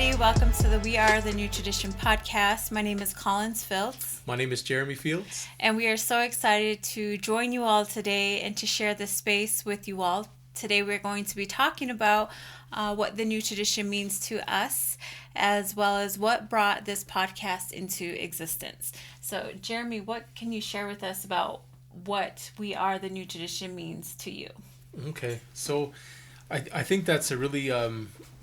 everybody. Welcome to the We Are the New Tradition podcast. My name is Collins Fields. My name is Jeremy Fields. And we are so excited to join you all today and to share this space with you all. Today we're going to be talking about what the new tradition means to us, as well as what brought this podcast into existence. So, Jeremy, what can you share with us about what We Are the New Tradition means to you? Okay, so I think that's a really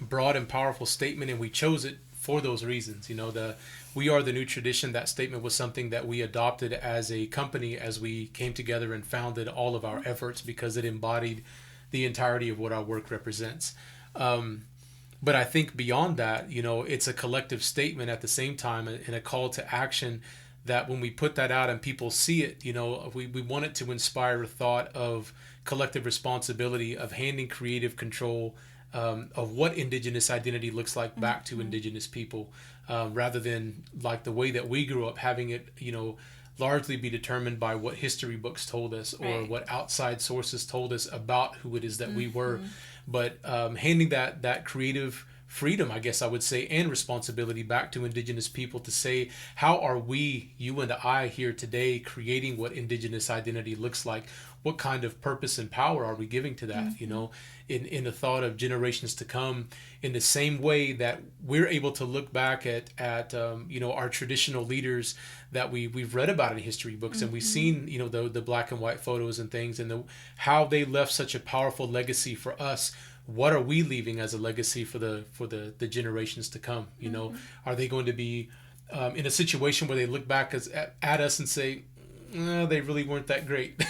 broad and powerful statement, and we chose it for those reasons. You know, the We Are the New Tradition, that statement was something that we adopted as a company as we came together and founded all of our efforts, because it embodied the entirety of what our work represents. But I think beyond that, you know, it's a collective statement at the same time, and a call to action that when we put that out and people see it, you know, we want it to inspire a thought of collective responsibility, of handing creative control of what Indigenous identity looks like back to Indigenous people, rather than like the way that we grew up, having it, you know, largely be determined by what history books told us or what outside sources told us about who it is that we were. But handing that creative freedom, I guess I would say, and responsibility back to Indigenous people to say, how are we, you and I, here today creating what Indigenous identity looks like? What kind of purpose and power are we giving to that, you know, in the thought of generations to come, in the same way that we're able to look back at you know, our traditional leaders that we've read about in history books, and we've seen, you know, the black and white photos and things, and how they left such a powerful legacy for us. What are we leaving as a legacy for the generations to come? You know, are they going to be in a situation where they look back at us and say, they really weren't that great,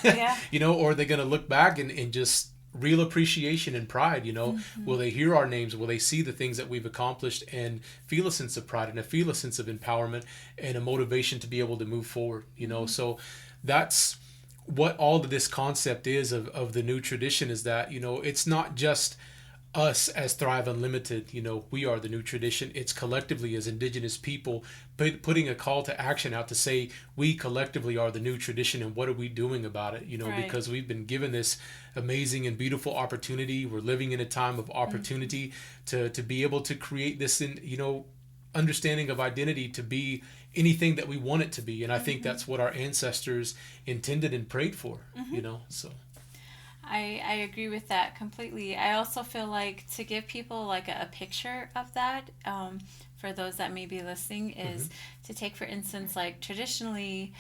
you know, or are they going to look back and just real appreciation and pride, you know? Will they hear our names? Will they see the things that we've accomplished and feel a sense of pride and feel a sense of empowerment and a motivation to be able to move forward, you know? So that's what all of this concept is of the new tradition, is that, you know, it's not just us as Thrive Unlimited, you know, we are the new tradition. It's collectively as Indigenous people putting a call to action out to say, we collectively are the new tradition, and what are we doing about it? You know, because we've been given this amazing and beautiful opportunity. We're living in a time of opportunity to be able to create this, you know, understanding of identity to be anything that we want it to be. And I think that's what our ancestors intended and prayed for, you know, so. I agree with that completely. I also feel like to give people like a picture of that, for those that may be listening, is to take, for instance, like traditionally,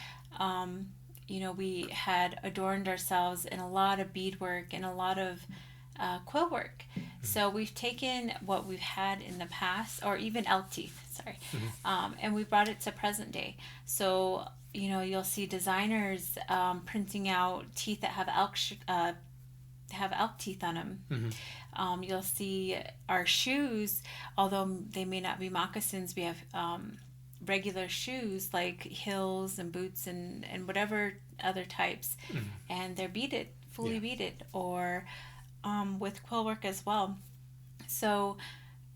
you know, we had adorned ourselves in a lot of beadwork and a lot of quill work. So we've taken what we've had in the past, or even elk teeth, and we brought it to present day. So, you know, you'll see designers printing out teeth that have elk teeth on them. You'll see our shoes, although they may not be moccasins, we have regular shoes like heels and boots and whatever other types, and they're beaded, fully beaded, or with quill work as well. So,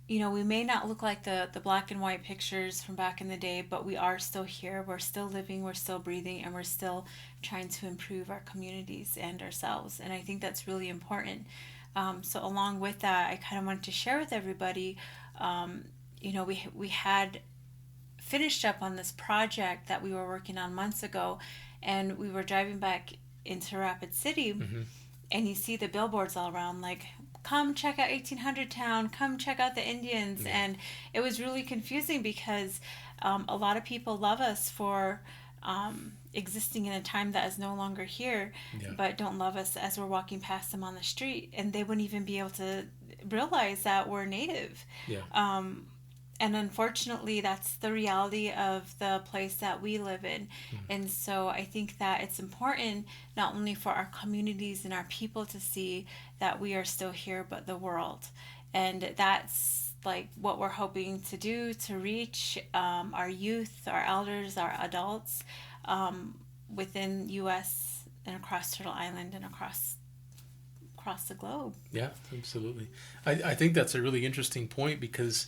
you know, we may not look like the black and white pictures from back in the day, but we are still here. We're still living, we're still breathing, and we're still trying to improve our communities and ourselves. And I think that's really important. So along with that, I kind of wanted to share with everybody, you know, we had finished up on this project that we were working on months ago, and we were driving back into Rapid City, and you see the billboards all around, like, come check out 1800 Town, come check out the Indians. And it was really confusing because a lot of people love us for existing in a time that is no longer here, but don't love us as we're walking past them on the street, and they wouldn't even be able to realize that we're Native. And unfortunately, that's the reality of the place that we live in. And so I think that it's important not only for our communities and our people to see that we are still here, but the world. And that's like what we're hoping to do, to reach our youth, our elders, our adults within U.S. and across Turtle Island and across the globe. Yeah, absolutely. I think that's a really interesting point, because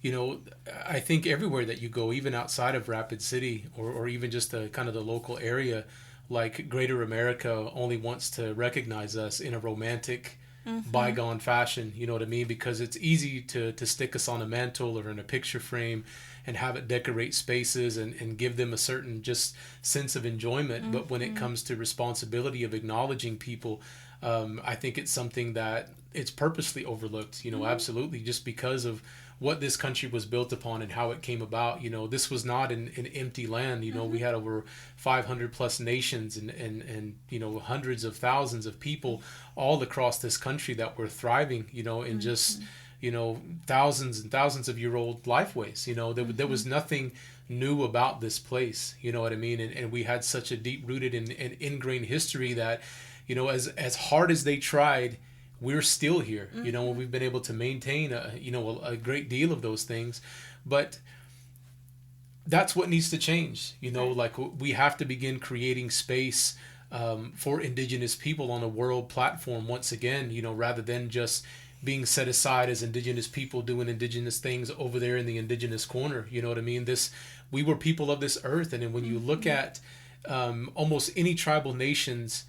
you know, I think everywhere that you go, even outside of Rapid City, or even just the kind of the local area, like Greater America only wants to recognize us in a romantic Mm-hmm. bygone fashion, you know what I mean? Because it's easy to stick us on a mantle or in a picture frame and have it decorate spaces and give them a certain just sense of enjoyment. But when it Mm-hmm. comes to responsibility of acknowledging people, I think it's something that it's purposely overlooked, you know, Mm-hmm. absolutely, just because of what this country was built upon and how it came about. You know, this was not an empty land. You know, Mm-hmm. we had over 500 plus nations and, you know, hundreds of thousands of people all across this country that were thriving, you know, in just, Mm-hmm. you know, thousands and thousands of year old lifeways. You know, there Mm-hmm. was nothing new about this place, you know what I mean? And we had such a deep rooted and ingrained history that, you know, as hard as they tried, we're still here. You know, Mm-hmm. we've been able to maintain a great deal of those things, but that's what needs to change. You know, Right. like we have to begin creating space for indigenous people on a world platform once again, you know, rather than just being set aside as indigenous people doing indigenous things over there in the indigenous corner. You know what I mean? We were people of this earth. And then when you look Mm-hmm. at almost any tribal nation's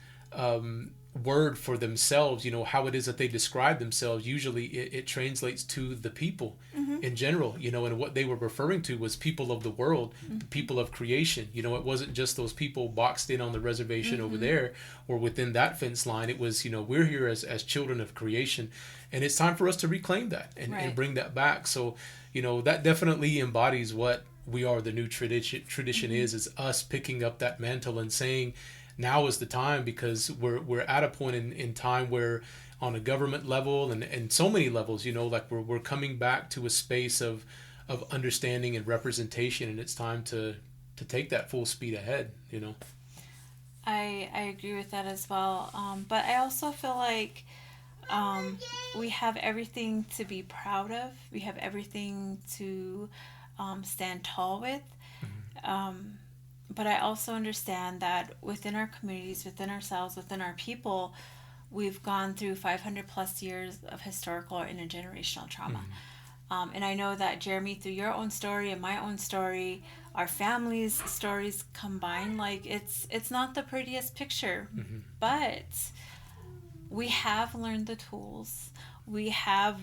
word for themselves, you know, how it is that they describe themselves, usually it translates to the people Mm-hmm. in general, you know, and what they were referring to was people of the world, the Mm-hmm. people of creation. You know, it wasn't just those people boxed in on the reservation over Mm-hmm. there or within that fence line. It was, you know, we're here as children of creation, and it's time for us to reclaim that and Right. bring that back. So, you know, that definitely embodies what we are. The new tradition Mm-hmm. is us picking up that mantle and saying, now is the time, because we're at a point in time where on a government level and so many levels, you know, like we're coming back to a space of understanding and representation, and it's time to take that full speed ahead, you know. I agree with that as well. But I also feel like um, we have everything to be proud of. We have everything to stand tall with. Um, but I also understand that within our communities, within ourselves, within our people, we've gone through 500 plus years of historical or intergenerational trauma. Mm-hmm. And I know that, Jeremy, through your own story and my own story, our families' stories combined, like it's not the prettiest picture, Mm-hmm. but we have learned the tools. We have,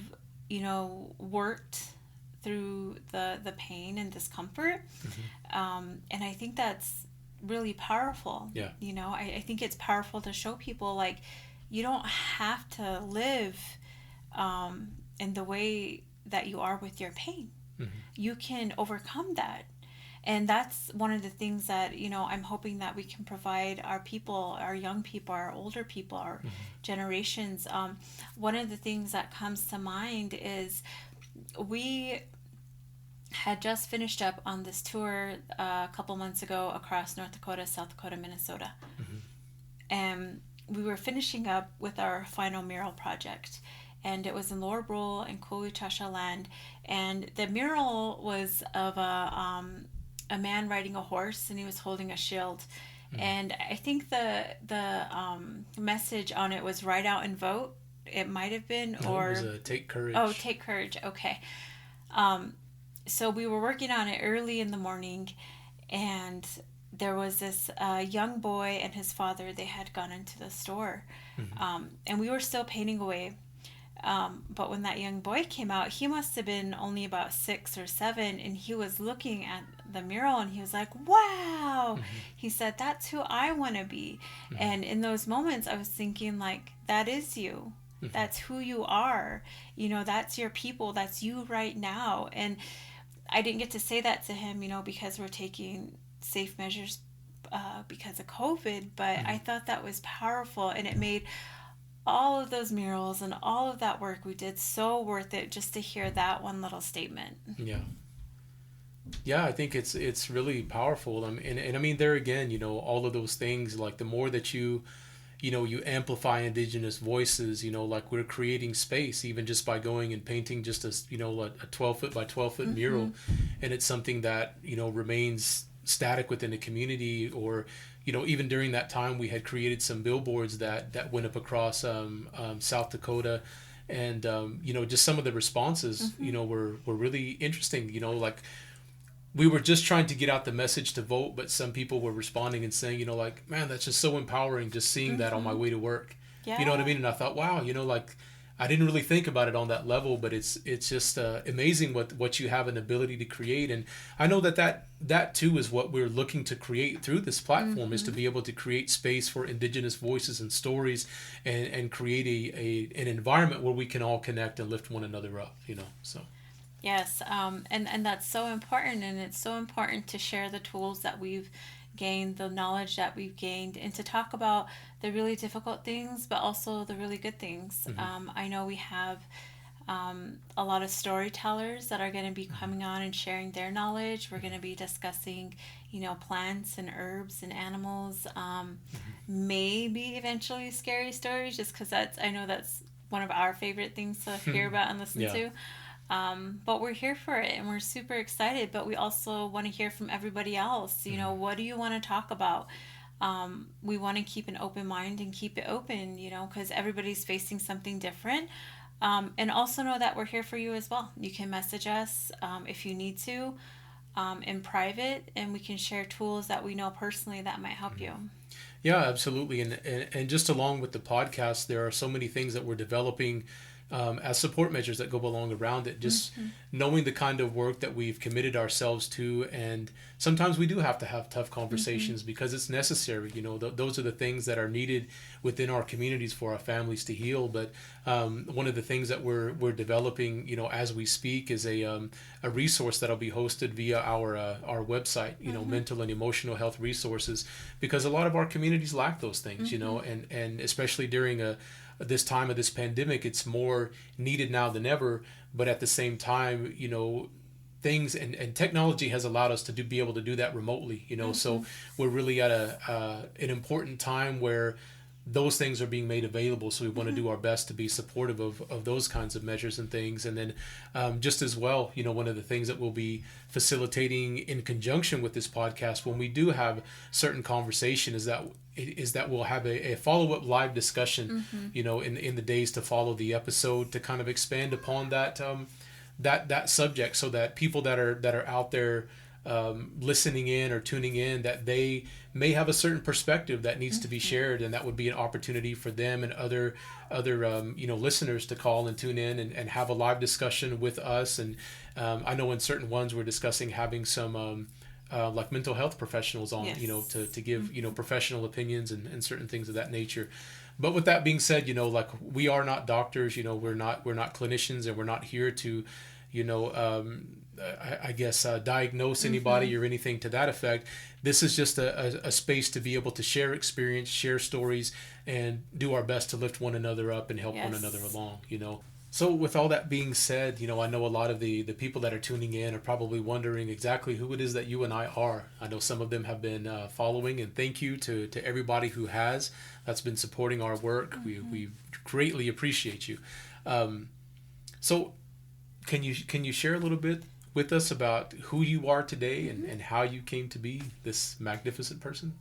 worked through the pain and discomfort. Mm-hmm. And I think that's really powerful. Yeah. I think it's powerful to show people, like, you don't have to live in the way that you are with your pain. Mm-hmm. You can overcome that. And that's one of the things that, I'm hoping that we can provide our people, our young people, our older people, our generations. One of the things that comes to mind is we had just finished up on this tour a couple months ago across North Dakota, South Dakota, Minnesota. Mm-hmm. And we were finishing up with our final mural project. And it was in Lower Brule and Kouchasha land. And the mural was of a man riding a horse, and he was holding a shield. Mm-hmm. And I think the message on it was "Ride out and vote." It might have been, No, it or was a take oh, courage. take courage. Okay. Um, so we were working on it early in the morning, and there was this young boy and his father. They had gone into the store, Mm-hmm. and we were still painting away. But when that young boy came out, he must have been only about 6 or 7, and he was looking at the mural and he was like, "Wow!" Mm-hmm. He said, "That's who I want to be." Mm-hmm. And in those moments, I was thinking, like, that is you. Mm-hmm. That's who you are. That's your people. That's you right now. And I didn't get to say that to him, because we're taking safe measures because of COVID. But Mm-hmm. I thought that was powerful, and it made all of those murals and all of that work we did so worth it, just to hear that one little statement. Yeah. Yeah, I think it's really powerful. And I mean, there again, you know, all of those things, like the more that you amplify indigenous voices, you know, like we're creating space even just by going and painting just a 12 foot by 12 foot Mm-hmm. mural. And it's something that, you know, remains static within the community. Or, you know, even during that time we had created some billboards that went up across South Dakota. And you know, just some of the responses, Mm-hmm. you know, were really interesting. You know, like we were just trying to get out the message to vote, but some people were responding and saying, you know, like, man, that's just so empowering, just seeing that on my Mm-hmm. way to work. You know what I Yeah. mean? And I thought, wow, like I didn't really think about it on that level, but it's just amazing what you have an ability to create. And I know that too is what we're looking to create through this platform, is to Mm-hmm. be able to create space for indigenous voices and stories, and create an environment where we can all connect and lift one another up. So. Yes, and that's so important, and it's so important to share the tools that we've gained, the knowledge that we've gained, and to talk about the really difficult things, but also the really good things. Hmm. I know we have a lot of storytellers that are going to be Hmm. coming on and sharing their knowledge. We're going to be discussing, plants and herbs and animals. Maybe eventually scary stories, just because I know that's one of our favorite things to hear about and listen Yeah. to. But we're here for it and we're super excited, but we also want to hear from everybody else. Hmm. What do you want to talk about? We want to keep an open mind and keep it open, because everybody's facing something different. And also know that we're here for you as well. You can message us if you need to in private, and we can share tools that we know personally that might help you. Yeah, absolutely. And just along with the podcast, there are so many things that we're developing as support measures that go along around it. Just Mm-hmm. knowing the kind of work that we've committed ourselves to, and sometimes we do have to have tough Mm-hmm. conversations because it's necessary. Those are the things that are needed within our communities for our families to heal. But one of the things that we're developing, as we speak, is a resource that'll be hosted via our website. Mm-hmm. Mental and emotional health resources, because a lot of our communities lack those things. Mm-hmm. And especially during this time of this pandemic, it's more needed now than ever. But at the same time, things and technology has allowed us to be able to do that remotely. Mm-hmm. So we're really at an important time where those things are being made available. So we want to Mm-hmm. do our best to be supportive of those kinds of measures and things. And then just as well, one of the things that we'll be facilitating in conjunction with this podcast when we do have certain conversation is that we'll have a follow-up live discussion, Mm-hmm. in the days to follow the episode, to kind of expand upon that subject, so that people that are out there listening in or tuning in, that they may have a certain perspective that needs to be Mm-hmm. shared, and that would be an opportunity for them and other listeners to call and tune in and have a live discussion with us. And I know in certain ones we're discussing having some like mental health professionals on, Yes. to give Mm-hmm. professional opinions and certain things of that nature. But with that being said, like we are not doctors, we're not clinicians, and we're not here to, I guess, diagnose Mm-hmm. anybody or anything to that effect. This is just a space to be able to share experience, share stories, and do our best to lift one another up and help one another Yes. along. So with all that being said, I know a lot of the people that are tuning in are probably wondering exactly who it is that you and I are. I know some of them have been following, and thank you to everybody who that's been supporting our work. Mm-hmm. We greatly appreciate you. Um, so can you share a little bit with us about who you are today, and how you came to be this magnificent person?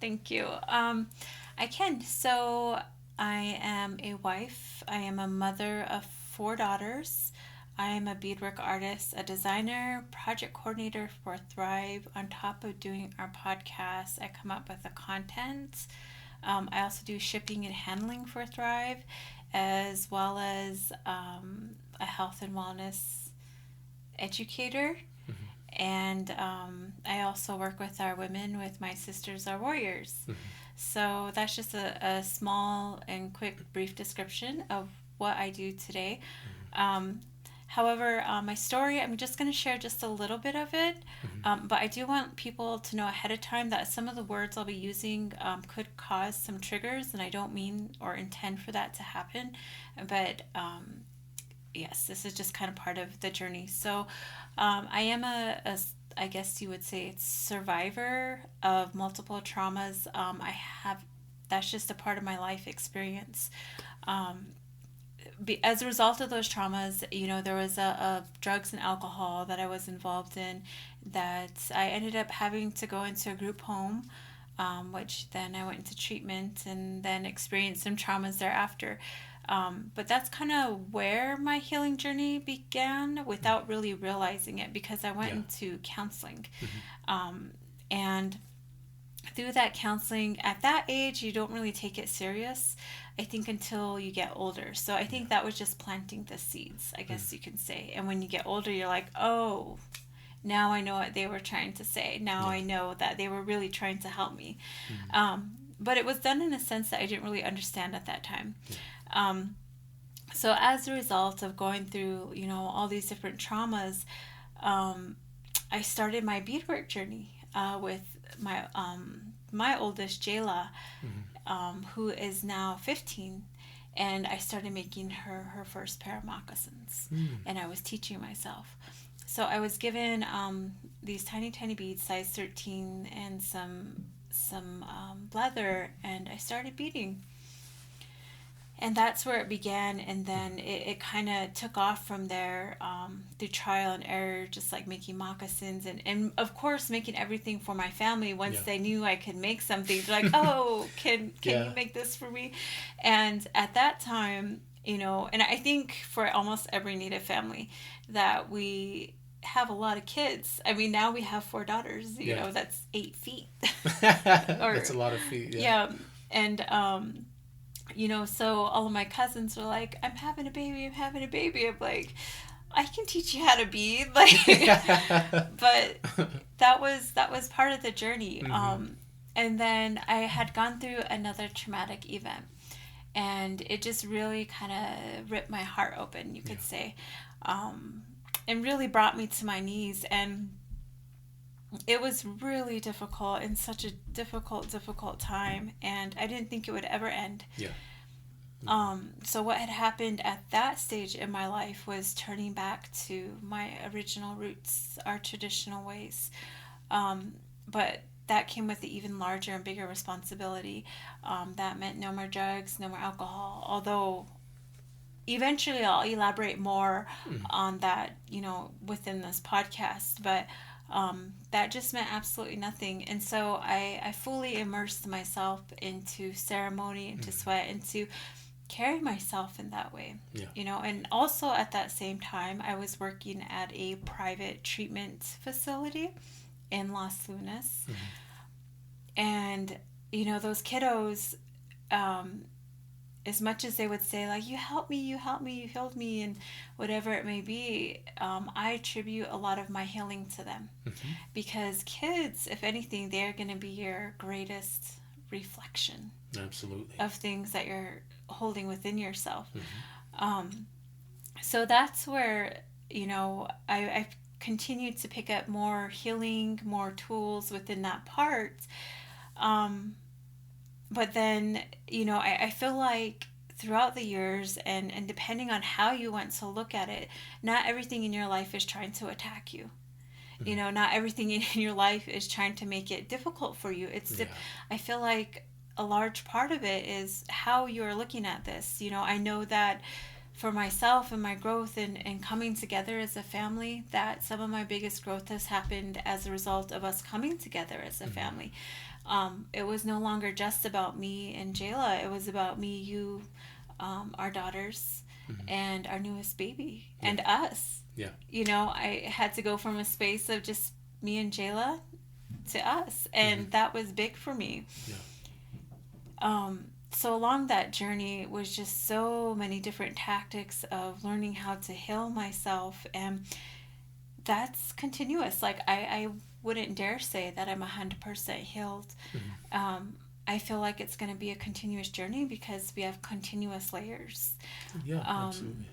Thank you. I can. So I am a wife. I am a mother of four daughters. I am a beadwork artist, a designer, project coordinator for Thrive. On top of doing our podcast, I come up with the content. I also do shipping and handling for Thrive, as well as a health and wellness educator. Hmm. And I also work with our women, with my sisters, our warriors. Hmm. So that's just a small and quick, brief description of what I do today. Um, However, my story, I'm just going to share just a little bit of it. Hmm. But I do want people to know ahead of time that some of the words I'll be using could cause some triggers, and I don't mean or intend for that to happen. But yes, this is just kind of part of the journey. So I am I guess you would say, it's survivor of multiple traumas. That's just a part of my life experience. Um, as a result of those traumas, there was a drugs and alcohol that I was involved in, that I ended up having to go into a group home, which then I went into treatment and then experienced some traumas thereafter. But that's kind of where my healing journey began without really realizing it, because I went Yeah. into counseling. Hmm. Um, and through that counseling, at that age, you don't really take it serious, I think, until you get older. So I think that was just planting the seeds, I guess you can say. And when you get older, you're like, oh, now I know what they were trying to say. Now I know that they were really trying to help me. But it was done in a sense that I didn't really understand at that time. Um, so as a result of going through, all these different traumas, um, I started my beadwork journey with my oldest Jayla, who is now 15, and I started making her first pair of moccasins, and I was teaching myself. So I was given these tiny beads, size 13, and some leather, and I started beading. And that's where it began, and then it kind of took off from there, through trial and error, just like making moccasins, and of course making everything for my family. Once they knew I could make something, they're like, oh, can you make this for me? And at that time, and I think for almost every Native family, that we have a lot of kids. I mean, now we have 4 daughters, that's 8 feet. That's a lot of feet. Yeah. And so all of my cousins were like, I'm having a baby. I'm like, I can teach you how to bead. Like, but that was part of the journey. And then I had gone through another traumatic event, and it just really kind of ripped my heart open, you could say, and really brought me to my knees. And it was really difficult, and such a difficult time, and I didn't think it would ever end. So what had happened at that stage in my life was turning back to my original roots, our traditional ways. But that came with the even larger and bigger responsibility. That meant no more drugs, no more alcohol, although eventually I'll elaborate more on that, within this podcast. But that just meant absolutely nothing. And so I fully immersed myself into ceremony, into sweat, into carry myself in that way. And also at that same time, I was working at a private treatment facility in Las Lunas. And, those kiddos, as much as they would say, like, you helped me, you healed me, and whatever it may be, I attribute a lot of my healing to them. Because kids, if anything, they're going to be your greatest reflection. Absolutely. Of things that you're holding within yourself. So that's where, I've continued to pick up more healing, more tools within that part. But then, I feel like throughout the years, and depending on how you want to look at it, not everything in your life is trying to attack you. Not everything in your life is trying to make it difficult for you. I feel like a large part of it is how you're looking at this. I know that for myself and my growth and coming together as a family, that some of my biggest growth has happened as a result of us coming together as a family. It was no longer just about me and Jayla. It was about me, you, our daughters, and our newest baby, and us. I had to go from a space of just me and Jayla to us, and that was big for me. So along that journey was just so many different tactics of learning how to heal myself, and that's continuous. Like, I wouldn't dare say that I'm 100% healed. I feel like it's going to be a continuous journey because we have continuous layers. Absolutely.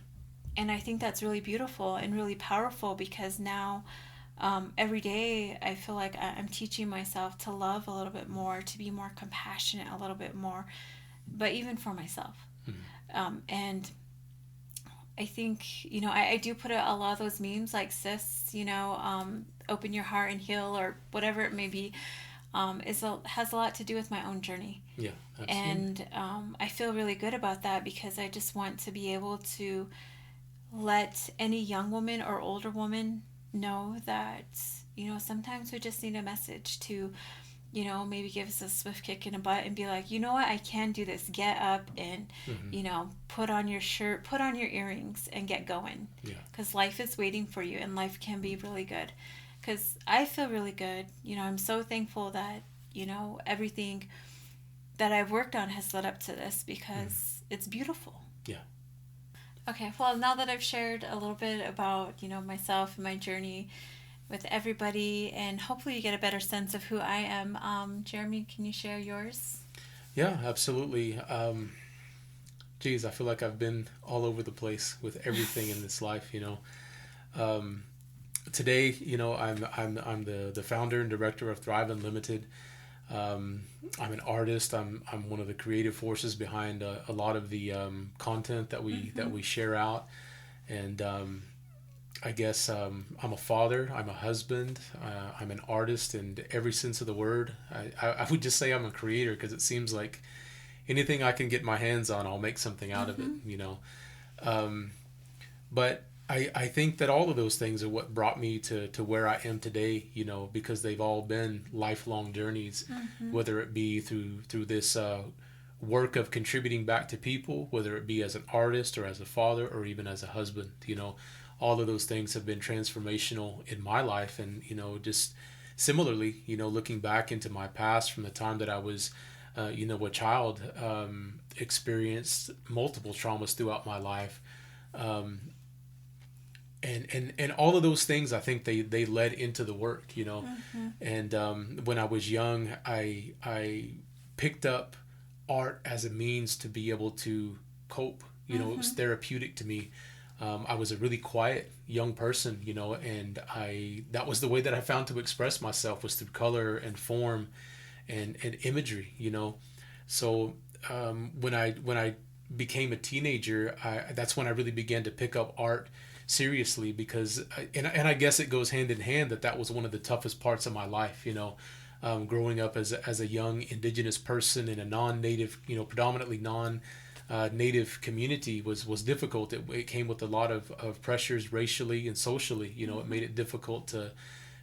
And I think that's really beautiful and really powerful, because now every day I feel like I'm teaching myself to love a little bit more, to be more compassionate a little bit more, but even for myself. And I think, I do put a lot of those memes like, sis, open your heart and heal, or whatever it may be, has a lot to do with my own journey. Absolutely. And I feel really good about that, because I just want to be able to let any young woman or older woman know that, sometimes we just need a message to, maybe give us a swift kick in the butt and be like, you know what, I can do this. Get up and, put on your shirt, put on your earrings, and get going. Because life is waiting for you, and life can be really good. Because I feel really good. I'm so thankful that everything that I've worked on has led up to this because it's beautiful. Yeah. Okay, well, now that I've shared a little bit about, myself and my journey with everybody, and hopefully you get a better sense of who I am, Jeremy, can you share yours? Yeah, absolutely. Geez, I feel like I've been all over the place with everything in this life. Um, Today, I'm the founder and director of Thrive Unlimited. I'm an artist. I'm one of the creative forces behind a lot of the content that we share out, and I guess I'm a father. I'm a husband. I'm an artist in every sense of the word. I would just say I'm a creator because it seems like anything I can get my hands on, I'll make something out of it. Mm-hmm. Um, but I think that all of those things are what brought me to where I am today, because they've all been lifelong journeys, Mm-hmm. whether it be through this work of contributing back to people, whether it be as an artist or as a father or even as a husband. All of those things have been transformational in my life. And, just similarly, looking back into my past from the time that I was, a child, experienced multiple traumas throughout my life. Um, and all of those things, I think they led into the work. Mm-hmm. And when I was young, I picked up art as a means to be able to cope. It was Mm-hmm. therapeutic to me. I was a really quiet young person, and I that was the way that I found to express myself, was through color and form and imagery. So when I became a teenager, that's when I really began to pick up art seriously, because and I guess it goes hand in hand that was one of the toughest parts of my life. Growing up as a young indigenous person in a non-native, predominantly non-native community was difficult. It came with a lot of pressures racially and socially. It Mm-hmm. made it difficult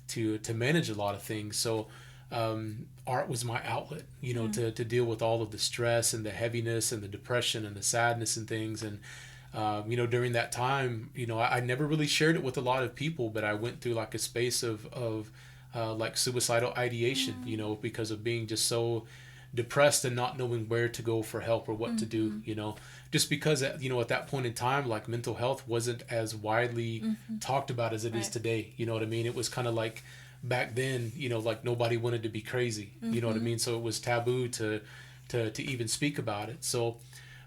to manage a lot of things. So art was my outlet, to deal with all of the stress and the heaviness and the depression and the sadness and things. And during that time, I never really shared it with a lot of people, but I went through like a space of like suicidal ideation, because of being just so depressed and not knowing where to go for help or what to do, Mm-hmm. just because, at that point in time, like mental health wasn't as widely Mm-hmm. talked about as it is Right. today. You know what I mean? It was kind of like back then, like nobody wanted to be crazy, you know what I Mm-hmm. mean? So it was taboo to even speak about it. So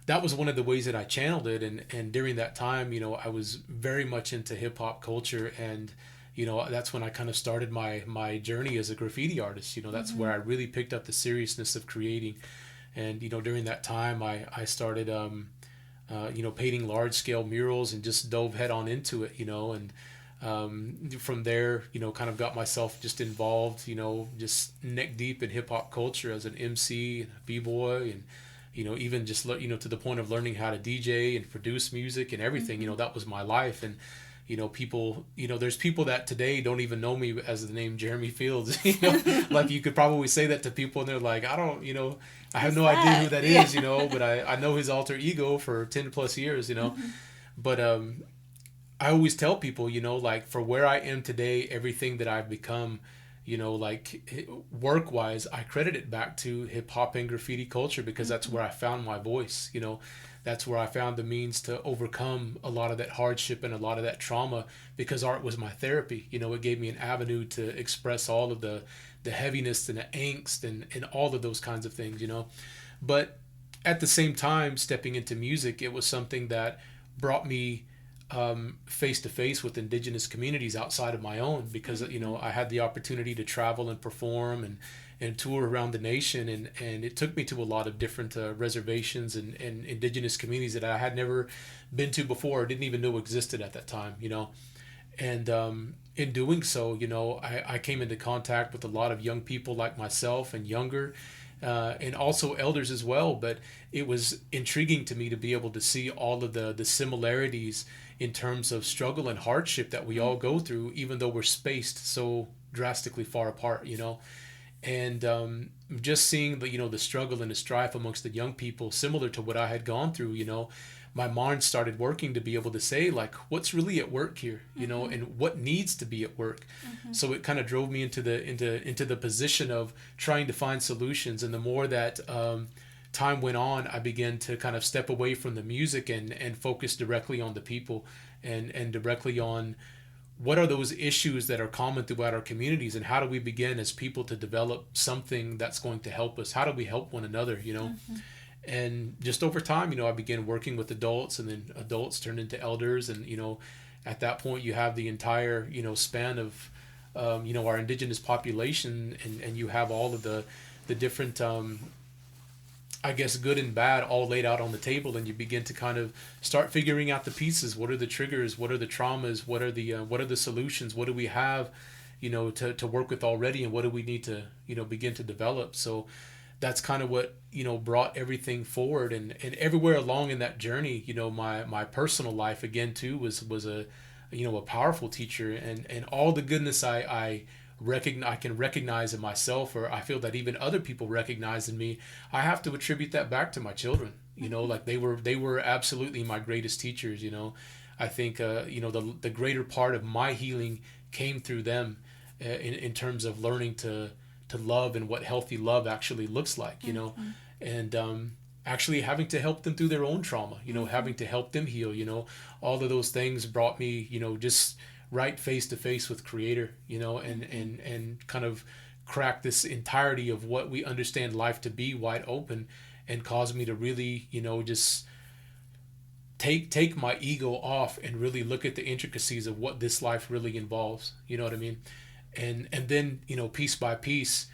that was one of the ways that I channeled it. And during that time, I was very much into hip hop culture. And, that's when I kind of started my journey as a graffiti artist. That's Mm-hmm. where I really picked up the seriousness of creating. And, during that time, I started, painting large scale murals and just dove head on into it, and from there, kind of got myself just involved, just neck deep in hip hop culture as an MC and a b-boy, and even just to the point of learning how to DJ and produce music and everything. Mm-hmm. That was my life. And people, there's people that today don't even know me as the name Jeremy Fields. Like you could probably say that to people and they're like, I don't, I have Who's no idea who that? that Yeah. is, but I know his alter ego for 10 plus years. Mm-hmm. But I always tell people, like for where I am today, everything that I've become, like work wise, I credit it back to hip hop and graffiti culture, because that's Mm-hmm. where I found my voice. That's where I found the means to overcome a lot of that hardship and a lot of that trauma, because art was my therapy. It gave me an avenue to express all of the heaviness and the angst and all of those kinds of things. But at the same time, stepping into music, it was something that brought me face to face with indigenous communities outside of my own, because Mm-hmm. I had the opportunity to travel and perform and tour around the nation, and it took me to a lot of different reservations and indigenous communities that I had never been to before or didn't even know existed at that time. And in doing so, I came into contact with a lot of young people like myself and younger, and also elders as well. But it was intriguing to me to be able to see all of the similarities in terms of struggle and hardship that we all go Mm-hmm. through, even though we're spaced so drastically far apart. And just seeing the struggle and the strife amongst the young people, similar to what I had gone through. my mind started working to be able to say, like, what's really at work here, you know, and what needs to be at work. So it kind of drove me into the position of trying to find solutions. And the more that time went on, I began to kind of step away from the music and focus directly on the people, and directly on what are those issues that are common throughout our communities, and how do we begin as people to develop something that's going to help us? How do we help one another, you know? And just over time, you know, I began working with adults, and then adults turned into elders. And, you know, at that point you have the entire, you know, span of, you know, our indigenous population, and you have all of the different, I guess, good and bad all laid out on the table, and you begin to kind of start figuring out the pieces. What are the triggers? What are the traumas? What are the solutions? What do we have, you know, to work with already, and what do we need to, you know, begin to develop? So that's kind of what, you know, brought everything forward. And everywhere along in that journey, you know, my personal life again too was a, you know, a powerful teacher. And all the goodness I can recognize in myself, or I feel that even other people recognize in me, I have to attribute that back to my children. You know, like they were absolutely my greatest teachers. You know, I think you know, the greater part of my healing came through them, in terms of learning to love, and what healthy love actually looks like. You know, and actually having to help them through their own trauma. You know, having to help them heal. You know, all of those things brought me, you know, just right face to face with Creator, you know, and kind of crack this entirety of what we understand life to be wide open, and caused me to really, you know, just take my ego off and really look at the intricacies of what this life really involves. You know what I mean? And then, you know, piece by piece,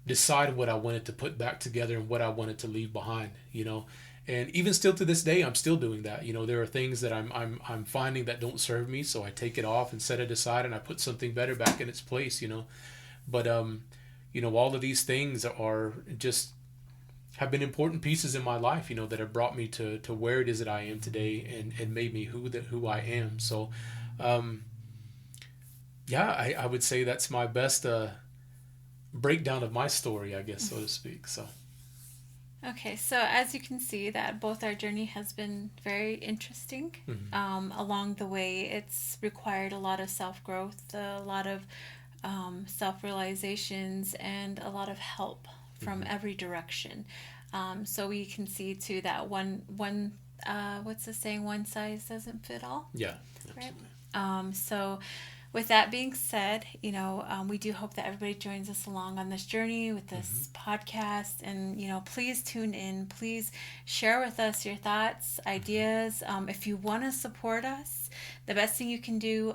decide what I wanted to put back together and what I wanted to leave behind, you know. And even still to this day, I'm still doing that. You know, there are things that I'm finding that don't serve me, so I take it off and set it aside, and I put something better back in its place. You know, but you know, all of these things are just have been important pieces in my life. You know, that have brought me to where it is that I am today, and made me who I am. So, yeah, I would say that's my best breakdown of my story, I guess, so to speak. So. Okay, so as you can see, that both our journey has been very interesting. Along the way, it's required a lot of self growth, a lot of self realizations, and a lot of help from every direction. So we can see too that one what's the saying? One size doesn't fit all. Yeah. Right. So with that being said, you know, we do hope that everybody joins us along on this journey with this podcast. And, you know, please tune in. Please share with us your thoughts, ideas. If you want to support us, the best thing you can do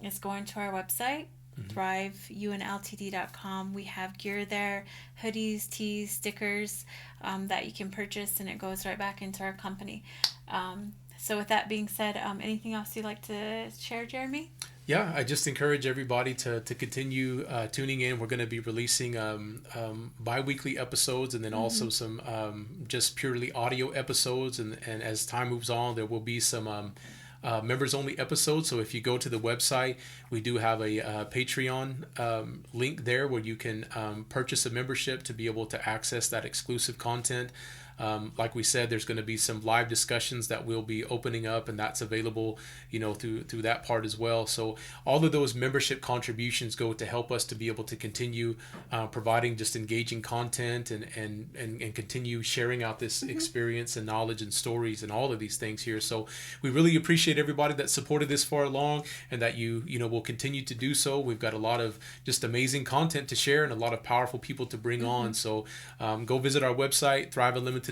is go into our website, thriveunltd.com. We have gear there, hoodies, tees, stickers that you can purchase, and it goes right back into our company. So with that being said, anything else you'd like to share, Jeremy? Yeah, I just encourage everybody to continue tuning in. We're going to be releasing bi-weekly episodes, and then also some just purely audio episodes. And as time moves on, there will be some members-only episodes. So if you go to the website, we do have a Patreon link there where you can purchase a membership to be able to access that exclusive content. Like we said, there's going to be some live discussions that we'll be opening up, and that's available, you know, through that part as well. So all of those membership contributions go to help us to be able to continue providing just engaging content, and continue sharing out this experience and knowledge and stories and all of these things here. So we really appreciate everybody that supported this far along, and that you know will continue to do so. We've got a lot of just amazing content to share, and a lot of powerful people to bring on. So go visit our website, thriveunlimited.com.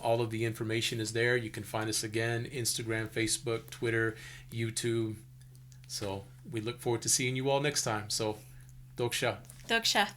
All of the information is there. You can find us again, Instagram, Facebook, Twitter, YouTube. So we look forward to seeing you all next time. So, Doksha. Doksha.